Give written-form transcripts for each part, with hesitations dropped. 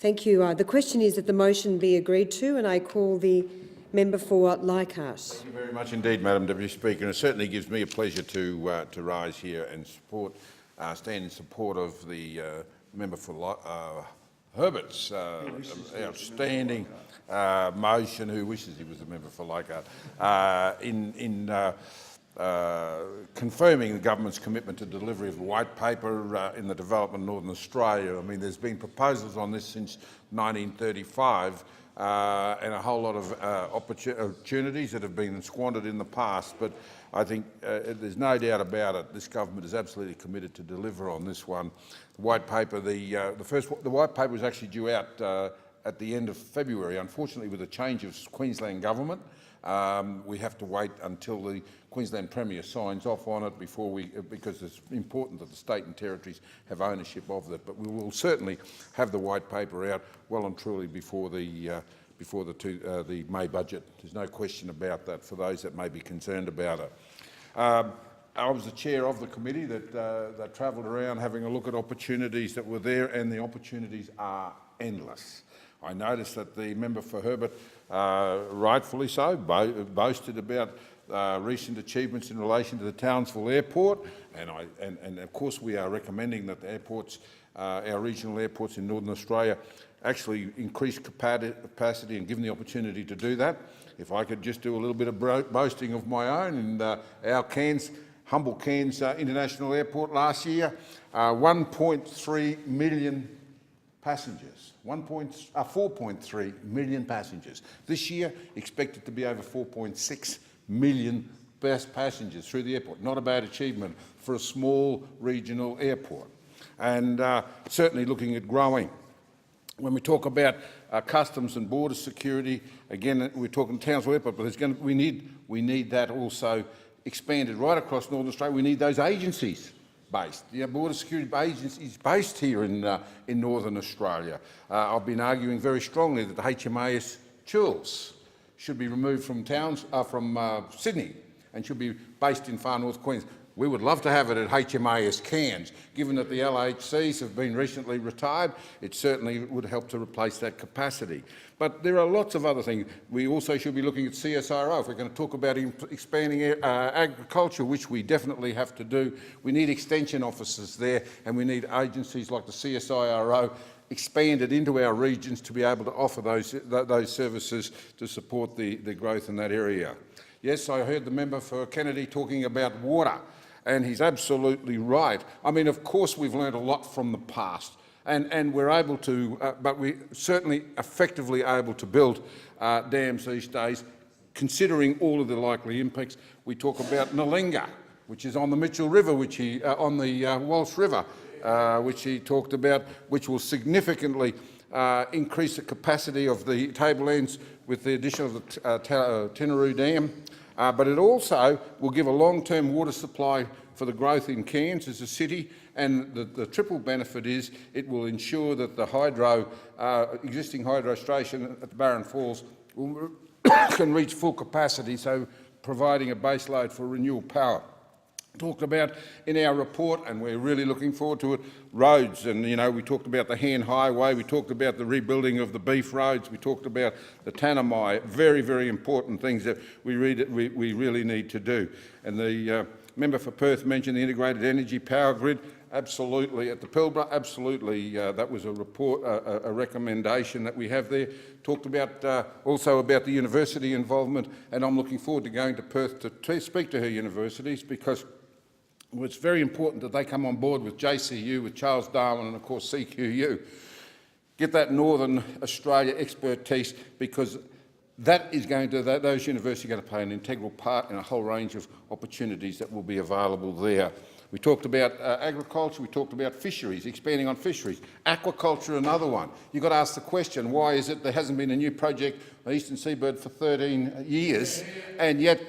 Thank you. The question is that the motion be agreed to, and I call the member for Leichhardt. Thank you very much indeed, Madam Deputy Speaker. And it certainly gives me a pleasure to rise here and stand in support of the member for Herbert's outstanding motion, who wishes he was a member for Leichhardt, in confirming the government's commitment to delivery of a white paper in the development of Northern Australia. I mean, there's been proposals on this since 1935 and a whole lot of opportunities that have been squandered in the past, but I think there's no doubt about it, this government is absolutely committed to deliver on this one. The white paper, the white paper was actually due out at the end of February. Unfortunately, with a change of Queensland government, we have to wait until the Queensland Premier signs off on it because it's important that the state and territories have ownership of it. But we will certainly have the white paper out well and truly before the May budget. There's no question about that for those that may be concerned about it. I was the chair of the committee that travelled around having a look at opportunities that were there, and the opportunities are endless. I noticed that the member for Herbert, rightfully so, boasted about recent achievements in relation to the Townsville Airport, and of course we are recommending that the airports, our regional airports in Northern Australia, actually increase capacity and given the opportunity to do that. If I could just do a little bit of boasting of my own, in our humble Cairns International Airport last year, 1.3 million passengers, 4.3 million passengers. This year, expected to be over 4.6 million passengers through the airport. Not a bad achievement for a small regional airport, and certainly looking at growing. When we talk about customs and border security, again, we're talking Townsville Airport, but we need that also expanded right across Northern Australia. We need those agencies based. The border security agencies based here in Northern Australia. I've been arguing very strongly that the HMAS Chills should be removed from Sydney and should be based in far north Queensland. We would love to have it at HMAS Cairns. Given that the LHCs have been recently retired, it certainly would help to replace that capacity. But there are lots of other things. We also should be looking at CSIRO. If we're going to talk about expanding agriculture, which we definitely have to do, we need extension officers there, and we need agencies like the CSIRO expanded into our regions to be able to offer those services to support the growth in that area. Yes, I heard the member for Kennedy talking about water, and he's absolutely right. I mean, of course, we've learned a lot from the past, and we're able to, but we're certainly effectively able to build dams these days, considering all of the likely impacts. We talk about Nalinga, which is on the Mitchell River, on the Walsh River, which he talked about, which will significantly increase the capacity of the tablelands with the addition of the Tinaroo Dam. But it also will give a long-term water supply for the growth in Cairns as a city, and the triple benefit is it will ensure that the existing hydro station at the Barron Falls can reach full capacity, so providing a base load for renewable power. Talked about in our report, and we're really looking forward to it, roads, and we talked about the Han Highway, we talked about the rebuilding of the beef roads, we talked about the Tanami, very, very important things that we really need to do. And the member for Perth mentioned the integrated energy power grid. Absolutely, at the Pilbara, absolutely, that was a recommendation that we have there. Talked about also about the university involvement, and I'm looking forward to going to Perth to speak to her universities, because it's very important that they come on board with JCU, with Charles Darwin, and of course CQU. Get that Northern Australia expertise, because those universities are going to play an integral part in a whole range of opportunities that will be available there. We talked about agriculture, we talked about fisheries, expanding on fisheries. Aquaculture, another one. You've got to ask the question, why is it there hasn't been a new project on the Eastern Seaboard for 13 years, and yet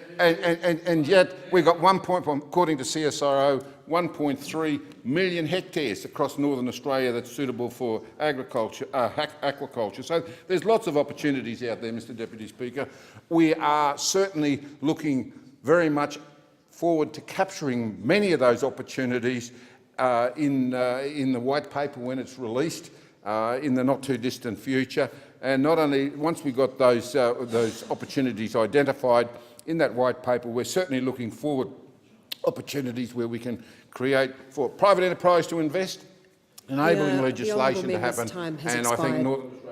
we've got according to CSIRO, 1.3 million hectares across Northern Australia that's suitable for agriculture, aquaculture. So there's lots of opportunities out there, Mr Deputy Speaker. We are certainly looking very much forward to capturing many of those opportunities in the white paper when it's released, in the not too distant future. And not only, once we've got those opportunities identified in that white paper, we're certainly looking forward opportunities where we can create for private enterprise to invest, enabling legislation to happen. Time has And I think expired. Northern Australia